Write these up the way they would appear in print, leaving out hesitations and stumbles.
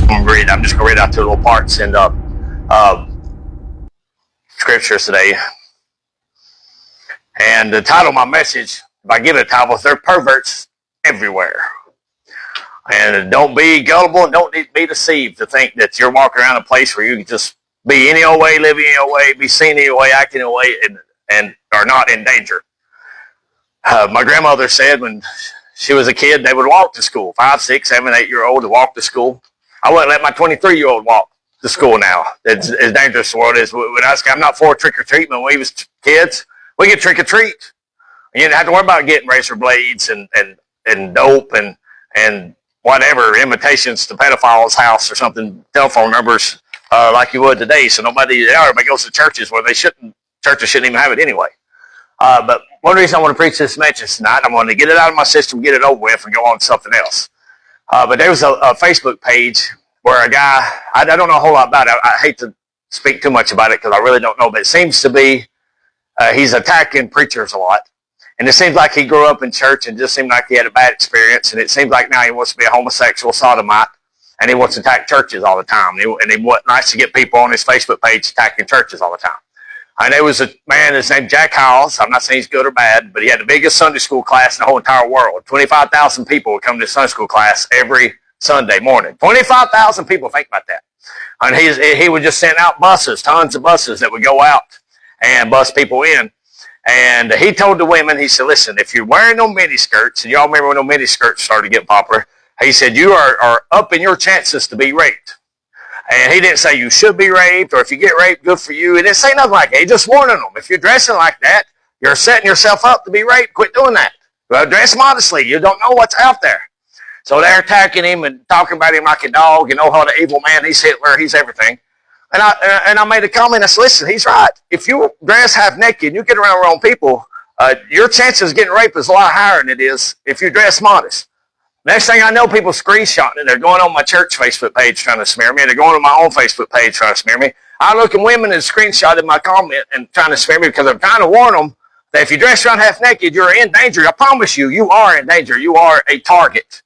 I'm just going to read out two little parts in scriptures today. And the title of my message, if I give it a title, is "There are perverts everywhere." And don't be gullible and don't be deceived to think that you're walking around a place where you can just be any old way, live any old way, be seen any way, acting any way, and are not in danger. My grandmother said when she was a kid, they would walk to school. 5, 6, 7, 8-year-old to walk to school. I wouldn't let my 23-year-old walk to school now. It's as dangerous the world is. I'm not for trick-or-treat. When we was kids, we get trick-or-treat. You didn't have to worry about getting razor blades and dope and whatever, invitations to pedophiles' house or something, telephone numbers like you would today. So everybody goes to churches where churches shouldn't even have it anyway. But one reason I want to preach this message tonight, I want to get it out of my system, get it over with, and go on to something else. But there was a Facebook page where a guy, I don't know a whole lot about it. I hate to speak too much about it because I really don't know, but it seems to be he's attacking preachers a lot. And it seems like he grew up in church and just seemed like he had a bad experience. And it seems like now he wants to be a homosexual sodomite and he wants to attack churches all the time. And he wants to get people on his Facebook page attacking churches all the time. And there was a man, his name Jack Howells. I'm not saying he's good or bad, but he had the biggest Sunday school class in the whole entire world. 25,000 people would come to Sunday school class every Sunday morning. 25,000 people, think about that. And he would just send out buses, tons of buses that would go out and bus people in. And he told the women, he said, listen, if you're wearing no miniskirts, and y'all remember when no miniskirts started getting popular, he said, you are up in your chances to be raped. And he didn't say you should be raped, or if you get raped, good for you. He didn't say nothing like that. He just warning them. If you're dressing like that, you're setting yourself up to be raped. Quit doing that. Well, dress modestly. You don't know what's out there. So they're attacking him and talking about him like a dog. And the evil man, he's Hitler, he's everything. And I made a comment. I said, listen, he's right. If you dress half naked and you get around wrong people, your chances of getting raped is a lot higher than it is if you dress modest. Next thing I know, people screenshotting it. They're going on my church Facebook page trying to smear me. They're going on my own Facebook page trying to smear me. I look at women and screenshotted my comment and trying to smear me because I'm trying to warn them that if you dress around half naked, you're in danger. I promise you, you are in danger. You are a target.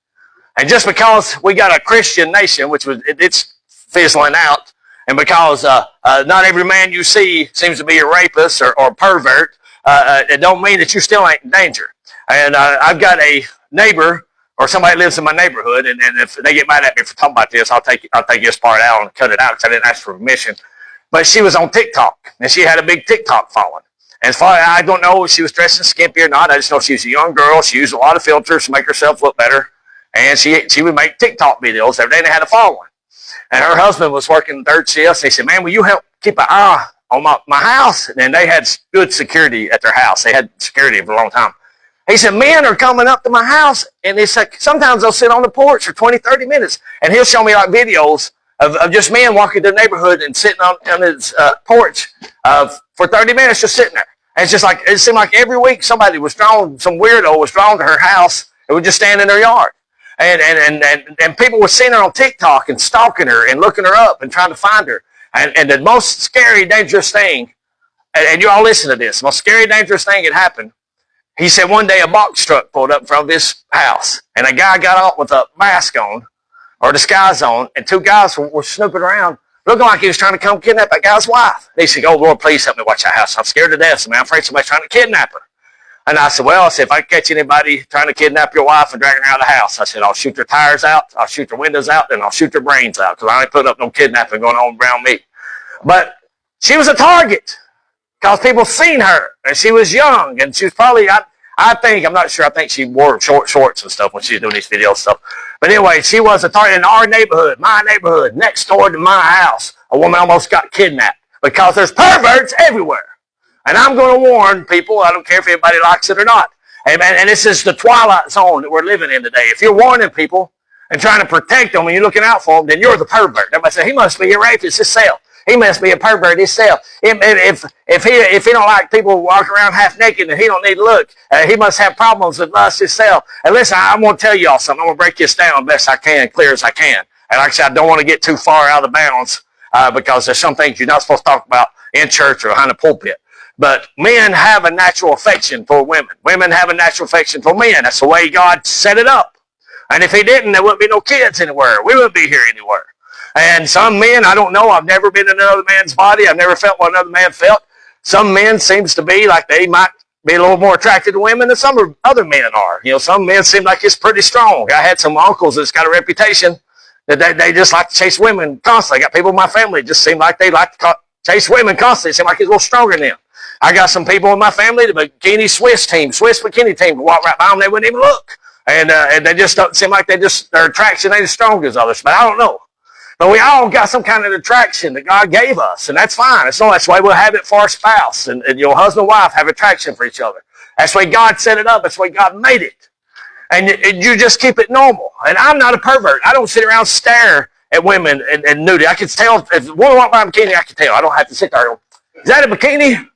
And just because we got a Christian nation, it's fizzling out, and because not every man you see seems to be a rapist or pervert, it don't mean that you still ain't in danger. And I've got a neighbor or somebody lives in my neighborhood, and if they get mad at me for talking about this, I'll take this part out and cut it out because I didn't ask for permission. But she was on TikTok, and she had a big TikTok following. And as far as I don't know if she was dressing skimpy or not, I just know she was a young girl. She used a lot of filters to make herself look better, and she would make TikTok videos every day and had a following. And her husband was working third shifts. He said, man, will you help keep an eye on my house? And they had good security at their house. They had security for a long time. He said, men are coming up to my house, and it's like sometimes they'll sit on the porch for 20, 30 minutes, and he'll show me like videos of just men walking through the neighborhood and sitting on his porch for 30 minutes just sitting there. And it's just like, it seemed like every week some weirdo was drawn to her house and would just stand in their yard. And people were seeing her on TikTok and stalking her and looking her up and trying to find her. And the most scary, dangerous thing, and you all listen to this, the most scary, dangerous thing that happened, he said one day a box truck pulled up in front of his house, and a guy got out with a mask on, or disguise on, and two guys were snooping around, looking like he was trying to come kidnap that guy's wife. They said, oh, Lord, please help me watch that house. I'm scared to death, man. I'm afraid somebody's trying to kidnap her. And I said, if I catch anybody trying to kidnap your wife and drag her out of the house, I said, I'll shoot their tires out, I'll shoot their windows out, and I'll shoot their brains out, because I ain't put up no kidnapping going on around me. But she was a target, because people seen her, and she was young, and she was probably, I think she wore short shorts and stuff when she was doing these video and stuff. But anyway, she was a target in our neighborhood, my neighborhood, next door to my house. A woman almost got kidnapped because there's perverts everywhere. And I'm going to warn people, I don't care if anybody likes it or not. And this is the twilight zone that we're living in today. If you're warning people and trying to protect them and you're looking out for them, then you're the pervert. Everybody say, he must be a rapist himself. He must be a pervert himself. If he don't like people walking around half naked and he don't need to look, he must have problems with lust himself. And listen, I'm going to tell y'all something. I'm going to break this down best I can, clear as I can. And like I said, I don't want to get too far out of bounds because there's some things you're not supposed to talk about in church or behind the pulpit. But men have a natural affection for women. Women have a natural affection for men. That's the way God set it up. And if he didn't, there wouldn't be no kids anywhere. We wouldn't be here anywhere. And some men, I don't know, I've never been in another man's body. I've never felt what another man felt. Some men seems to be like they might be a little more attracted to women than some other men are. You know, some men seem like it's pretty strong. I had some uncles that's got a reputation that they just like to chase women constantly. I got people in my family that just seem like they like to chase women constantly. It seem like it's a little stronger than them. I got some people in my family, the bikini Swiss bikini team, walk right by them, they wouldn't even look. And they just don't seem like their attraction ain't as strong as others. But I don't know. But we all got some kind of attraction that God gave us, and that's fine. That's the way we'll have it for our spouse. And your husband and wife have attraction for each other. That's the way God set it up. That's the way God made it. And you just keep it normal. And I'm not a pervert. I don't sit around and stare at women and nudity. I can tell. If a woman walks by a bikini, I can tell. I don't have to sit there and go, is that a bikini?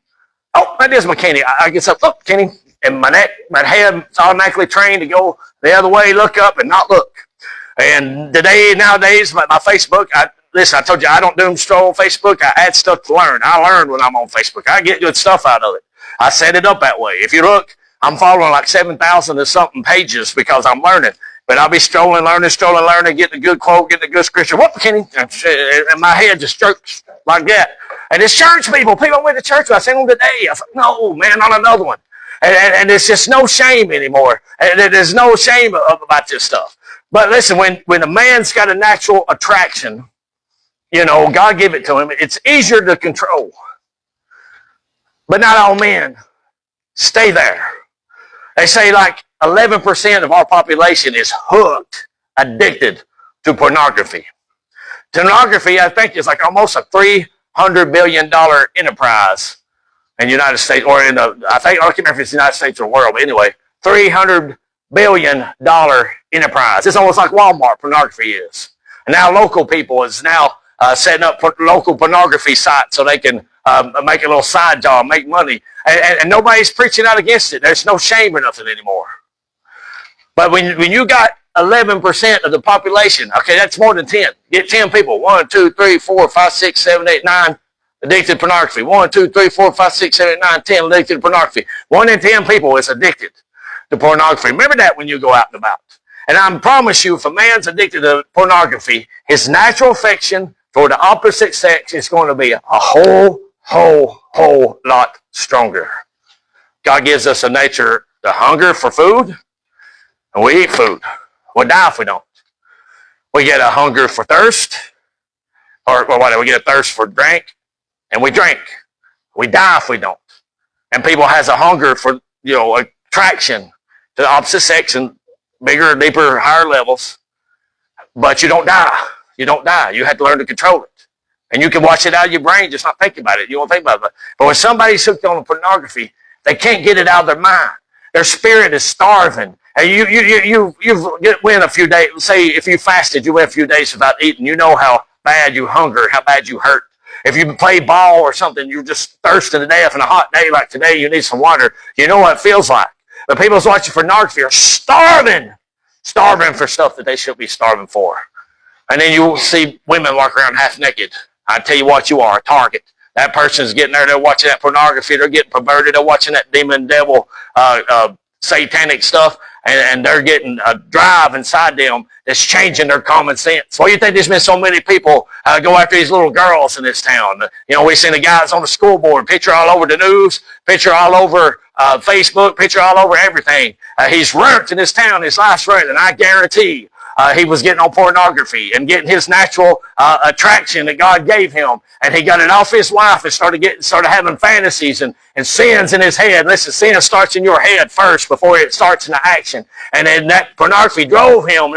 Oh, that is a bikini. I get up, look, bikini. And my head's automatically trained to go the other way, look up, and not look. And nowadays, my Facebook, I told you I don't doom scroll on Facebook. I add stuff to learn. I learn when I'm on Facebook. I get good stuff out of it. I set it up that way. If you look, I'm following like 7,000 or something pages because I'm learning. But I'll be strolling, learning, getting a good quote, getting a good scripture. What bikini? And my head just jerks like that. And it's church people. People went to church. I seen them today. I was like, no, man, not another one. And it's just no shame anymore. And there's no shame about this stuff. But listen, when a man's got a natural attraction, you know, God give it to him, it's easier to control. But not all men stay there. They say like 11% of our population is hooked, addicted to pornography. Pornography, I think, is like almost a $300 billion enterprise in the United States, or I can't remember if it's the United States or the world, but anyway, $300 billion enterprise. It's almost like Walmart pornography is. And now local people is now setting up local pornography sites so they can make a little side job, make money. And nobody's preaching out against it. There's no shame or nothing anymore. But when you got 11% of the population, okay, that's more than 10. Get 10 people, 1, 2, 3, 4, 5, 6, 7, 8, 9, addicted to pornography. 1, 2, 3, 4, 5, 6, 7, 8, 9, 10 addicted to pornography. 1 in 10 people is addicted to pornography. Remember that when you go out and about. And I promise you, if a man's addicted to pornography, his natural affection for the opposite sex is going to be a whole lot stronger. God gives us a nature, the hunger for food, and we eat food. We'll die if we don't. We get a hunger for thirst, or whatever. We get a thirst for drink, and we drink. We die if we don't. And people has a hunger for, attraction to the opposite sex and bigger, deeper, higher levels. But you don't die. You don't die. You have to learn to control it. And you can watch it out of your brain, just not thinking about it. You won't think about it. But when somebody's hooked on pornography, they can't get it out of their mind. Their spirit is starving. And you went a few days, say if you fasted, you went a few days without eating, you know how bad you hunger, how bad you hurt. If you play ball or something, you're just thirsting to death, and a hot day like today, you need some water. You know what it feels like. But people who's watching pornography are starving for stuff that they should be starving for. And then you see women walk around half naked. I tell you what, you are a target. That person's getting there, they're watching that pornography, they're getting perverted, they're watching that demon, devil, satanic stuff, and they're getting a drive inside them that's changing their common sense. Why do you think there's been so many people go after these little girls in this town? We've seen the guys on the school board, picture all over the news, picture all over Facebook, picture all over everything. He's ruined in this town, his life's ruined, and I guarantee he was getting on pornography and getting his natural attraction that God gave him. And he got it off his wife and started having fantasies and sins in his head. Listen, sin starts in your head first before it starts in the action. And then that pornography drove him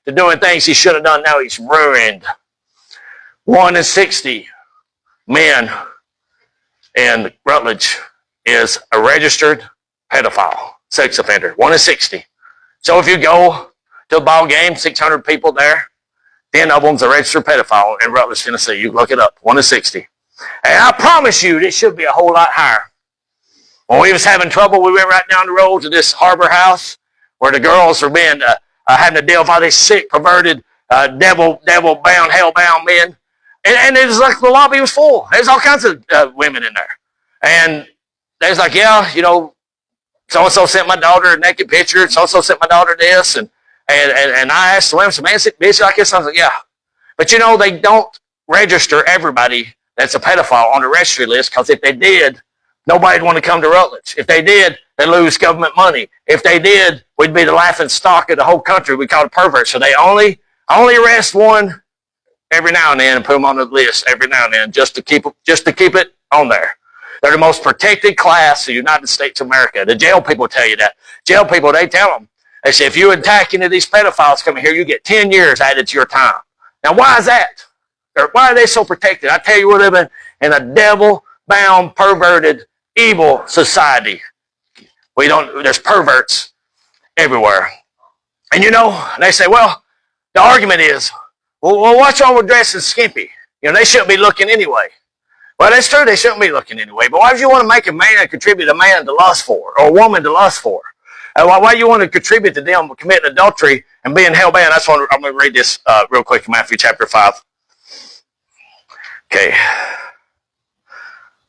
to doing things he should have done. Now he's ruined. 1 in 60 men in Rutledge is a registered pedophile, sex offender. 1 in 60. So if you go to a ball game, 600 people there, 10 of them's a registered pedophile in Rutledge, Tennessee. You look it up, 1 in 60. And I promise you, this should be a whole lot higher. When we was having trouble, we went right down the road to this harbor house where the girls were being having to deal with all these sick, perverted, devil-bound, hell-bound men. And it was like the lobby was full. There's all kinds of women in there. And they was like, yeah, so-and-so sent my daughter a naked picture. So-and-so sent my daughter this. And And I asked the women, man, is it busy like this? I was like, yeah. But you know, they don't register everybody that's a pedophile on the registry list, because if they did, nobody'd want to come to Rutledge. If they did, they'd lose government money. If they did, we'd be the laughing stock of the whole country. We call it perverts. So they only arrest one every now and then and put them on the list every now and then just to keep it on there. They're the most protected class of the United States of America. The jail people tell you that. Jail people, they tell them. They say, if you attack any of these pedophiles coming here, you get 10 years added to your time. Now, why is that? Or why are they so protected? I tell you, we're living in a devil-bound, perverted, evil society. There's perverts everywhere. And you know, they say, well, the argument is, well, what's wrong with dressing skimpy? You know, they shouldn't be looking anyway. Well, that's true, they shouldn't be looking anyway. But why do you want to make a man contribute a man to lust for, or a woman to lust for? Why do you want to contribute to them committing adultery and being hell-bound? That's what I'm going to read this real quick in Matthew chapter 5. Okay.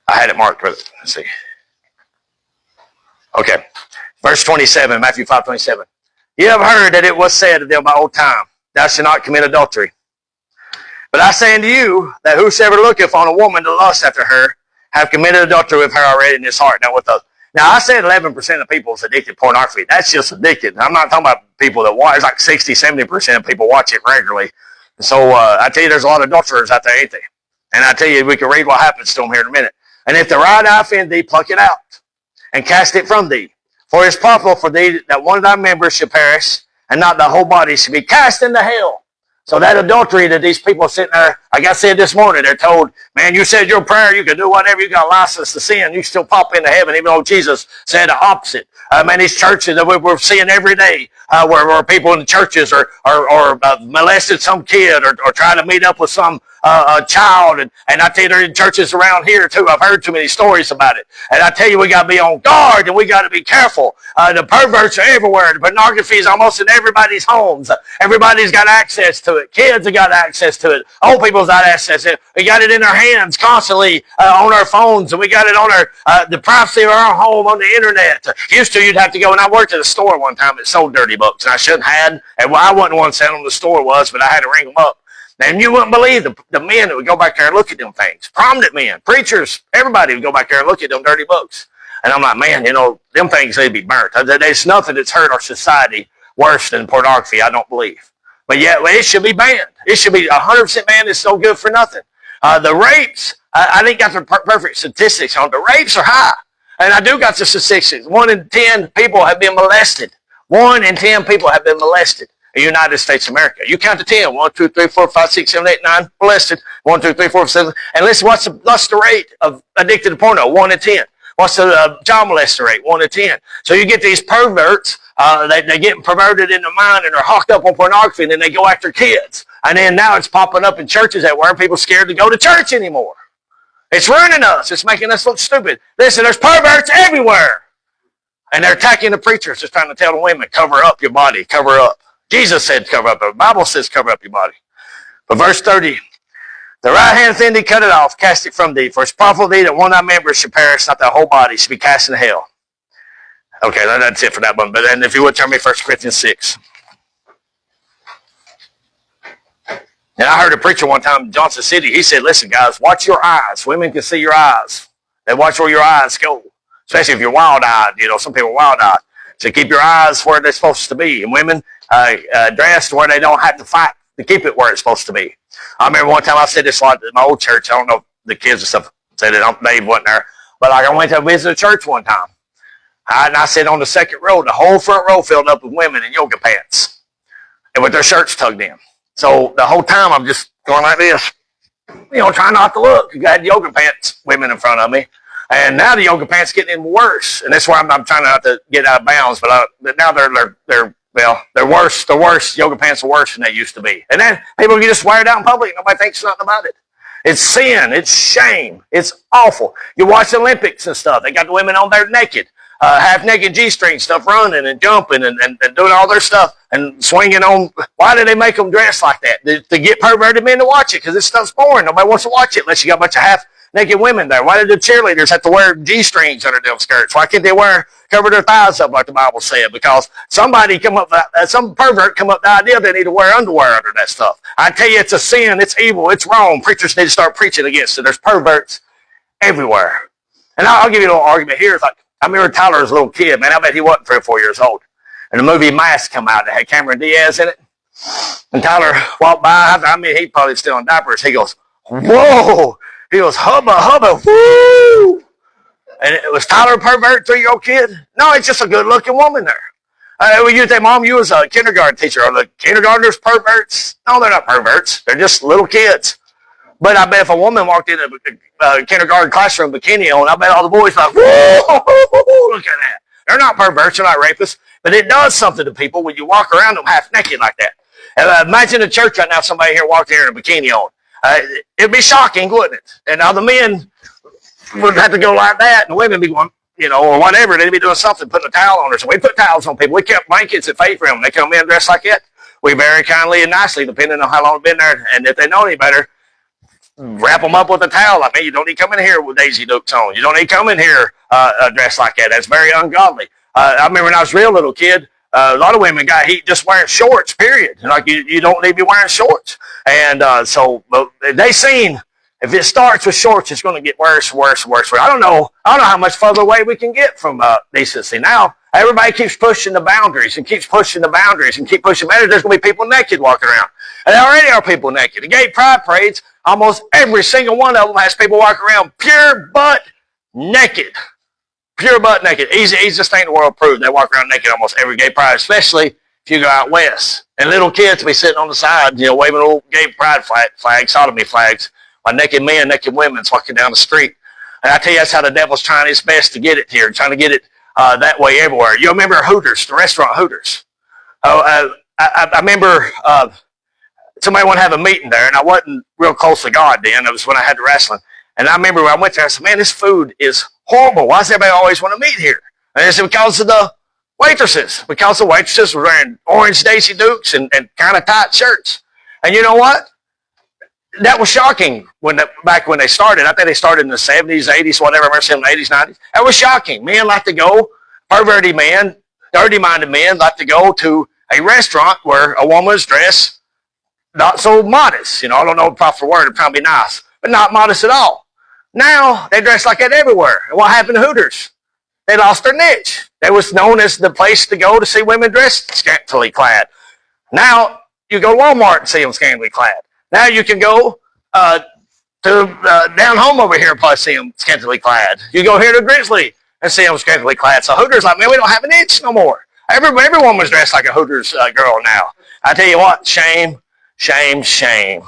I had it marked with it. Let's see. Okay. Verse 27, Matthew 5:27. You have heard that it was said to them by old time, thou shalt not commit adultery. But I say unto you, that whosoever looketh on a woman to lust after her, have committed adultery with her already in his heart. Now I said 11% of people is addicted to pornography. That's just addicted. I'm not talking about people that watch. It's like 60, 70% of people watch it regularly. So I tell you, there's a lot of adulterers out there, ain't they? And I tell you, we can read what happens to them here in a minute. And if the right eye offend thee, pluck it out, and cast it from thee. For it is profitable for thee that one of thy members should perish, and not the whole body should be cast into hell. So that adultery that these people sitting there, like I said this morning, they're told, man, you said your prayer, you can do whatever, you got a license to sin, you still pop into heaven, even though Jesus said the opposite. Man, these churches that we're seeing every day, where people in the churches are molested some kid or trying to meet up with some child, and I tell you, they're in churches around here too. I've heard too many stories about it, and I tell you, we got to be on guard and we got to be careful. The perverts are everywhere. The pornography is almost in everybody's homes. Everybody's got access to it. Kids have got access to it. Old people's got access to it. We got it in our hands constantly on our phones, and we got it on the privacy of our home on the internet. Used to, you'd have to go, and I worked at a store one time that sold dirty books, and I shouldn't have, and I wasn't the one selling them, the store was, but I had to ring them up. And you wouldn't believe the men that would go back there and look at them things. Prominent men, preachers, everybody would go back there and look at them dirty books. And I'm like, man, you know, them things, they'd be burnt. There's nothing that's hurt our society worse than pornography, I don't believe. But yet, it should be banned. It should be 100% banned. It's so good for nothing. The rapes, I didn't got the perfect statistics on it. The rapes are high. And I do got the statistics. 1 in 10 people have been molested. 1 in 10 people have been molested in the United States of America. You count to 10. 1, 2, 3, 4, 5, 6, 7, 8, 9 molested. 1, 2, 3, 4, 7. And listen, what's the rate of addicted to porno? 1 in 10. What's the child molester rate? 1 in 10. So you get these perverts, they get perverted in the mind and they're hooked up on pornography, and then they go after kids. And then now it's popping up in churches everywhere, and people are scared to go to church anymore. It's ruining us. It's making us look stupid. Listen, there's perverts everywhere. And they're attacking the preachers, just trying to tell the women, cover up your body, cover up. Jesus said cover up. The Bible says cover up your body. But verse 30, the right hand thing thee, cut it off, cast it from thee. For it's profitable thee that one of thy members should perish, not thy whole body should be cast into hell. Okay, that's it for that one. But then if you would turn me 1 Corinthians 6. And I heard a preacher one time in Johnson City. He said, listen, guys, watch your eyes. Women can see your eyes. They watch where your eyes go. Especially if you're wild-eyed. You know, some people are wild-eyed. So keep your eyes where they're supposed to be. And women dress where they don't have to fight to keep it where it's supposed to be. I remember one time I said this at my old church. I don't know if the kids and stuff said it. Dave wasn't there. But like I went to visit a church one time. And I sat on the second row. The whole front row filled up with women in yoga pants. And with their shirts tugged in. So the whole time I'm just going like this, you know, trying not to look. I had yoga pants women in front of me. And now the yoga pants getting even worse. And that's why I'm trying not to get out of bounds. But now they're worse. The worse. Yoga pants are worse than they used to be. And then people can just wear it out in public. Nobody thinks nothing about it. It's sin. It's shame. It's awful. You watch the Olympics and stuff. They got the women on there naked. Half-naked G-string stuff, running and jumping and doing all their stuff and swinging on. Why do they make them dress like that? To get perverted men to watch it, because this stuff's boring. Nobody wants to watch it unless you got a bunch of naked women there? Why did the cheerleaders have to wear G-strings under them skirts? Why can't they cover their thighs up like the Bible said? Because some pervert come up with the idea they need to wear underwear under that stuff. I tell you, it's a sin, it's evil, it's wrong. Preachers need to start preaching against it. There's perverts everywhere. And I'll give you a little argument here. It's like, I remember Tyler as a little kid, man. I bet he wasn't 3 or 4 years old. And the movie Mask come out that had Cameron Diaz in it. And Tyler walked by. I mean, he probably still in diapers. He goes, whoa. He goes, hubba, hubba, woo. And it was Tyler a pervert, 3-year-old kid? No, it's just a good-looking woman there. You say, Mom, you was a kindergarten teacher. Are the kindergartners perverts? No, they're not perverts. They're just little kids. But I bet if a woman walked in a kindergarten classroom bikini on, I bet all the boys like, whoa, look at that. They're not perverts. They're not rapists. But it does something to people when you walk around them half naked like that. Imagine a church right now, somebody here walked here in a bikini on. It'd be shocking, wouldn't it? And all the men would have to go like that, and the women be going, or whatever. They'd be doing something, putting a towel on her. So we put towels on people. We kept blankets at Faith Room. They come in dressed like that. We very kindly and nicely, depending on how long they've been there, and if they know any better, wrap them up with a towel. Like, man, you don't need to come in here with Daisy Dukes on. You don't need to come in here dressed like that. That's very ungodly. I remember when I was a real little kid, a lot of women got heat just wearing shorts, period. Like, you don't need to be wearing shorts. And so they seen, if it starts with shorts, it's going to get worse, worse, worse. I don't know how much further away we can get from decency. Now, everybody keeps pushing the boundaries and keeps pushing the boundaries and keep pushing boundaries. There's going to be people naked walking around. And there already are people naked. The gay pride parades, almost every single one of them has people walking around pure butt naked. Pure butt naked. Easiest thing in the world proved. They walk around naked almost every gay pride, especially if you go out west. And little kids be sitting on the side, waving little gay pride flags, sodomy flags, while naked men, naked women's walking down the street. And I tell you, that's how the devil's trying his best to get it here, trying to get it that way everywhere. You remember Hooters, the restaurant Hooters? I remember somebody wanted to have a meeting there, and I wasn't real close to God then. It was when I had the wrestling. And I remember when I went there, I said, man, this food is horrible. Why does everybody always want to meet here? And they said, because of the waitresses. Because the waitresses were wearing orange Daisy Dukes and kind of tight shirts. And you know what? That was shocking back when they started. I think they started in the 70s, 80s, whatever. I remember seeing the 80s, 90s. That was shocking. Men like to go, perverted men, dirty-minded men like to go to a restaurant where a woman's dressed not so modest. I don't know the proper word. It'd probably be nice. But not modest at all. Now, they dress like that everywhere. And what happened to Hooters? They lost their niche. They was known as the place to go to see women dressed scantily clad. Now, you go to Walmart and see them scantily clad. Now you can go to down home over here and probably see them scantily clad. You go here to Grizzly and see them scantily clad. So Hooters like, man, we don't have an niche no more. Everyone was dressed like a Hooters girl now. I tell you what, shame, shame, shame.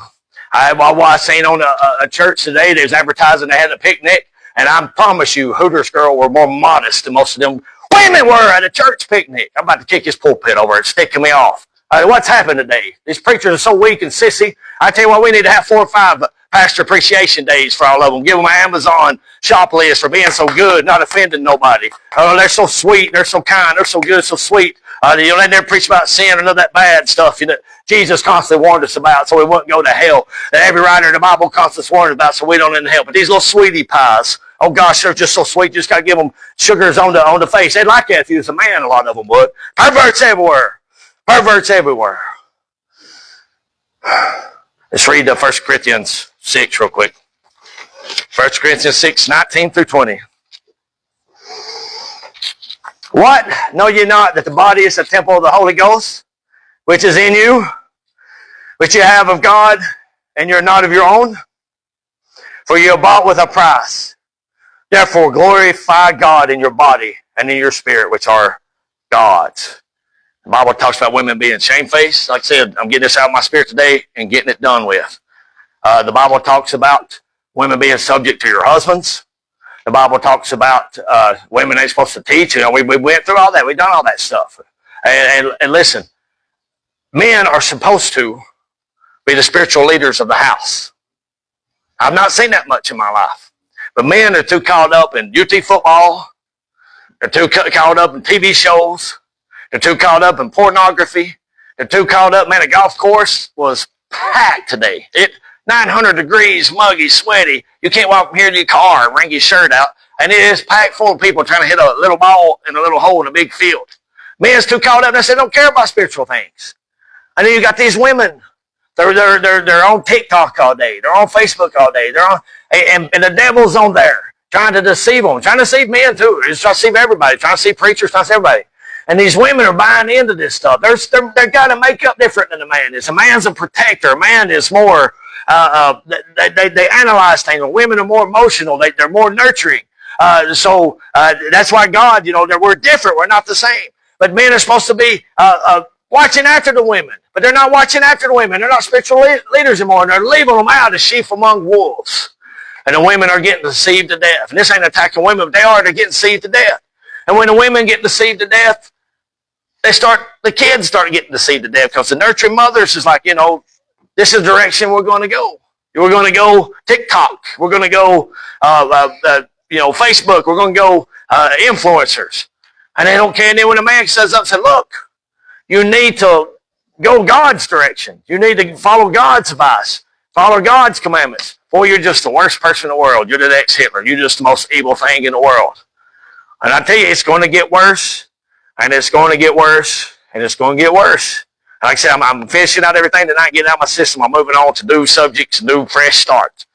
I seen on a church today, they was advertising they had a picnic, and I promise you, Hooters girl were more modest than most of them women were at a church picnic. I'm about to kick his pulpit over. It's sticking me off. What's happened today? These preachers are so weak and sissy. I tell you what, we need to have 4 or 5 pastor appreciation days for all of them. Give them an Amazon shop list for being so good, not offending nobody. Oh, they're so sweet. They're so kind. They're so good, so sweet. They never preach about sin or none of that bad stuff Jesus constantly warned us about so we wouldn't go to hell. And every writer in the Bible constantly warned about so we don't end in hell. But these little sweetie pies, oh gosh, they're just so sweet. You just got to give them sugars on the face. They'd like that if you was a man, a lot of them would. Perverts everywhere. Perverts everywhere. Let's read 1 Corinthians 6 real quick. 1 Corinthians 6, 19 through 20. What? Know ye not that the body is a temple of the Holy Ghost, which is in you, which you have of God, and you're not of your own? For you are bought with a price. Therefore glorify God in your body and in your spirit, which are God's. The Bible talks about women being shamefaced. Like I said, I'm getting this out of my spirit today and getting it done with. The Bible talks about women being subject to your husbands. The Bible talks about women ain't supposed to teach. We went through all that. We've done all that stuff. And listen, men are supposed to be the spiritual leaders of the house. I've not seen that much in my life. But men are too caught up in UT football. They're too caught up in TV shows. They're too caught up in pornography. They're too caught up. Man, a golf course was packed today. 900 degrees, muggy, sweaty. You can't walk from here to your car and wring your shirt out. And it is packed full of people trying to hit a little ball in a little hole in a big field. Men's too caught up. They don't care about spiritual things. And then you got these women. They're on TikTok all day. They're on Facebook all day. They're on, and the devil's on there trying to deceive them, trying to deceive men too. He's trying to deceive everybody, trying to deceive preachers, trying to deceive everybody. And these women are buying into this stuff. They're got to make up different than a man is. A man's a protector. A man is more. They analyze things. Women are more emotional. They're more nurturing. So that's why God, we're different. We're not the same. But men are supposed to be watching after the women. But they're not watching after the women. They're not spiritual leaders anymore. They're leaving them out as sheep among wolves. And the women are getting deceived to death. And this ain't attacking women, but they're getting deceived to death. And when the women get deceived to death, the kids start getting deceived to death because the nurturing mothers is like, this is the direction we're going to go. We're going to go TikTok. We're going to go, Facebook. We're going to go influencers. And they don't care. And then when a man says up and says, look, you need to go God's direction. You need to follow God's advice. Follow God's commandments. Boy, you're just the worst person in the world. You're the next Hitler. You're just the most evil thing in the world. And I tell you, it's going to get worse. And it's going to get worse. And it's going to get worse. Like I said, I'm finishing out everything tonight, getting out of my system. I'm moving on to new subjects, new fresh starts.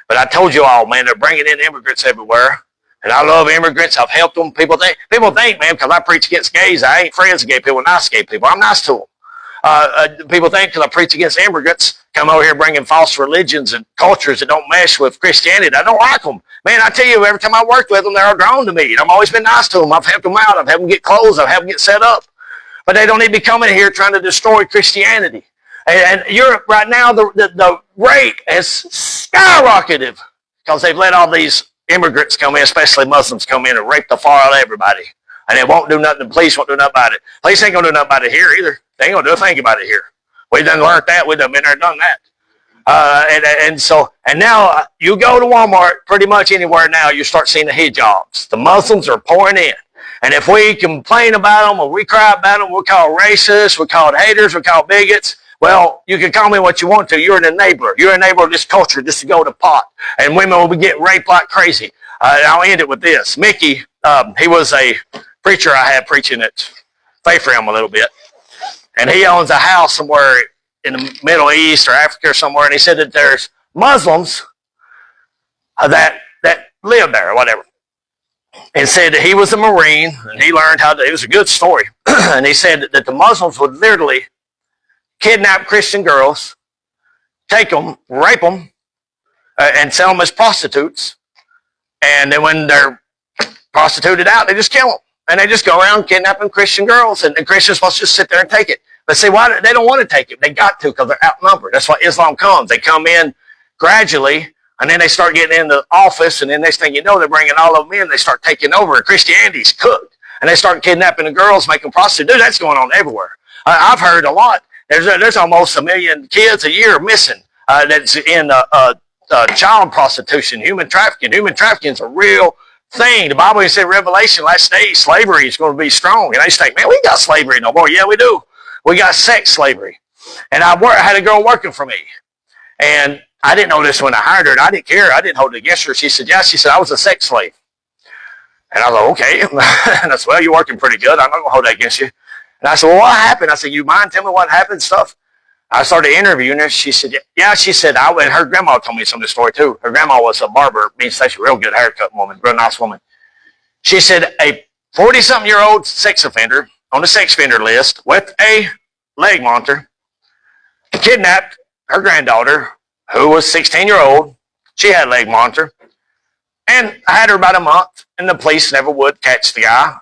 But I told you all, man, they're bringing in immigrants everywhere. And I love immigrants. I've helped them. People think, man, because I preach against gays, I ain't friends with gay people, nice gay people. I'm nice to them. People think because I preach against immigrants, come over here bringing false religions and cultures that don't mesh with Christianity. I don't like them. Man, I tell you, every time I worked with them, they're drawn to me. And I've always been nice to them. I've helped them out. I've helped them get clothes. I've helped them get set up. But they don't need to be coming here trying to destroy Christianity. And Europe right now, the rate has skyrocketed because they've let all these immigrants come in, especially Muslims, come in and rape the far out of everybody. And they won't do nothing. The police won't do nothing about it. Police ain't going to do nothing about it here either. They ain't going to do a thing about it here. We done learned that. We done been there and done that. And now you go to Walmart, pretty much anywhere now, you start seeing the hijabs. The Muslims are pouring in. And if we complain about them or we cry about them, we're called racists, we're called haters, we're called bigots. Well, you can call me what you want to. You're an enabler. You're an enabler of this culture just to go to pot. And women will be getting raped like crazy. And I'll end it with this. Mickey, he was a preacher I had preaching at Faith Realm a little bit. And he owns a house somewhere in the Middle East or Africa or somewhere. And he said that there's Muslims that live there or whatever. And said that he was a Marine and he learned it was a good story. And he said that the Muslims would literally kidnap Christian girls, take them, rape them, and sell them as prostitutes. And then when they're prostituted out, they just kill them. And they just go around kidnapping Christian girls. And Christians are supposed to just sit there and take it. But see, why they don't want to take it? They got to because they're outnumbered. That's why Islam comes. They come in gradually, and then they start getting in the office, and then next thing you know, they're bringing all of them in. They start taking over. And Christianity's cooked. And they start kidnapping the girls, making them prostitutes. Dude, that's going on everywhere. I've heard a lot. There's almost 1 million kids a year missing that's in child prostitution, human trafficking. Human trafficking is a real thing. The Bible said Revelation last days, slavery is going to be strong. And I used to think, man, we got slavery no more. Yeah, we do. We got sex slavery. And I had a girl working for me. And I didn't know this when I hired her. And I didn't care. I didn't hold it against her. She said, yeah. She said, I was a sex slave. And I was like, okay. And I said, well, you're working pretty good. I'm not going to hold that against you. And I said, well, what happened? I said, you mind telling me what happened and stuff? I started interviewing her. She said, yeah. She said, and her grandma told me some of the story too. Her grandma was a barber, being such a real good haircut woman, real nice woman. She said a 40-something-year-old sex offender on the sex offender list with a leg monitor kidnapped her granddaughter, who was 16-year-old. She had a leg monitor. And I had her about a month, and the police never would catch the guy.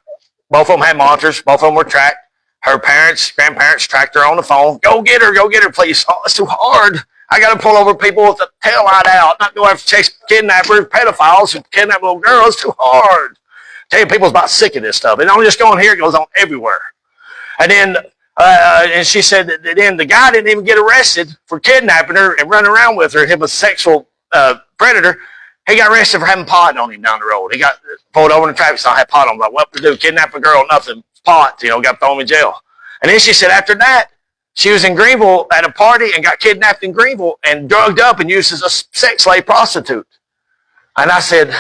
Both of them had monitors. Both of them were tracked. Her grandparents tracked her on the phone. Go get her, please. Oh, it's too hard. I got to pull over people with the tail light out, not go after chase kidnappers, pedophiles who kidnap little girls. It's too hard. I tell you, people's about sick of this stuff. It don't just go on here, it goes on everywhere. And then, and she said that then the guy didn't even get arrested for kidnapping her and running around with her. He was a sexual predator. He got arrested for having pot on him down the road. He got pulled over in the traffic stop, had pot on him. Like, what to do? Kidnap a girl, nothing. Pot, got thrown in jail. And then she said after that, She was in Greenville at a party and got kidnapped in Greenville and drugged up and used as a sex slave prostitute. And I said,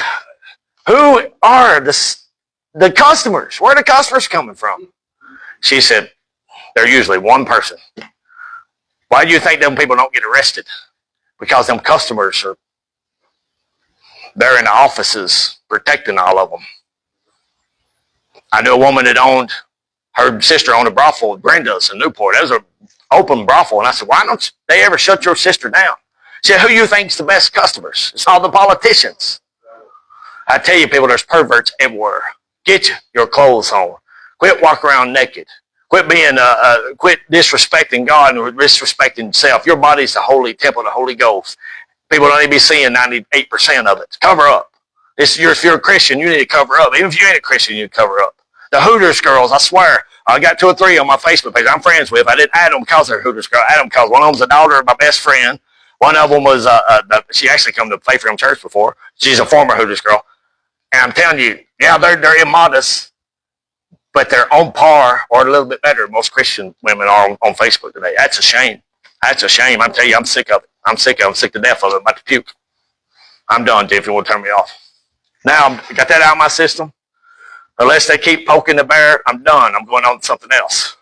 who are the customers? Where are the customers coming from? She said, they're usually one person. Why do you think them people don't get arrested? Because them customers they're in the offices protecting all of them. I knew a woman that her sister owned a brothel, Brenda's in Newport. That was an open brothel. And I said, why don't they ever shut your sister down? She said, who you think's the best customers? It's all the politicians. I tell you, people, there's perverts everywhere. Get your clothes on. Quit walking around naked. Quit disrespecting God and disrespecting self. Your body's the holy temple of the Holy Ghost. People don't need to be seeing 98% of it. Cover up. If you're a Christian, you need to cover up. Even if you ain't a Christian, you need to cover up. The Hooters girls, I swear, I got 2 or 3 on my Facebook page I'm friends with. I didn't add them because they're Hooters girls. I added them because one of them's a daughter of my best friend. One of them was, she actually come to Play Freedom Church before. She's a former Hooters girl. And I'm telling you, yeah, they're immodest, but they're on par or a little bit better than most Christian women are on Facebook today. That's a shame. That's a shame. I'm telling you, I'm sick of it. I'm sick to death of it. I'm about to puke. I'm done, Jeff. You want to turn me off. Now, I got that out of my system. Unless they keep poking the bear, I'm done. I'm going on to something else.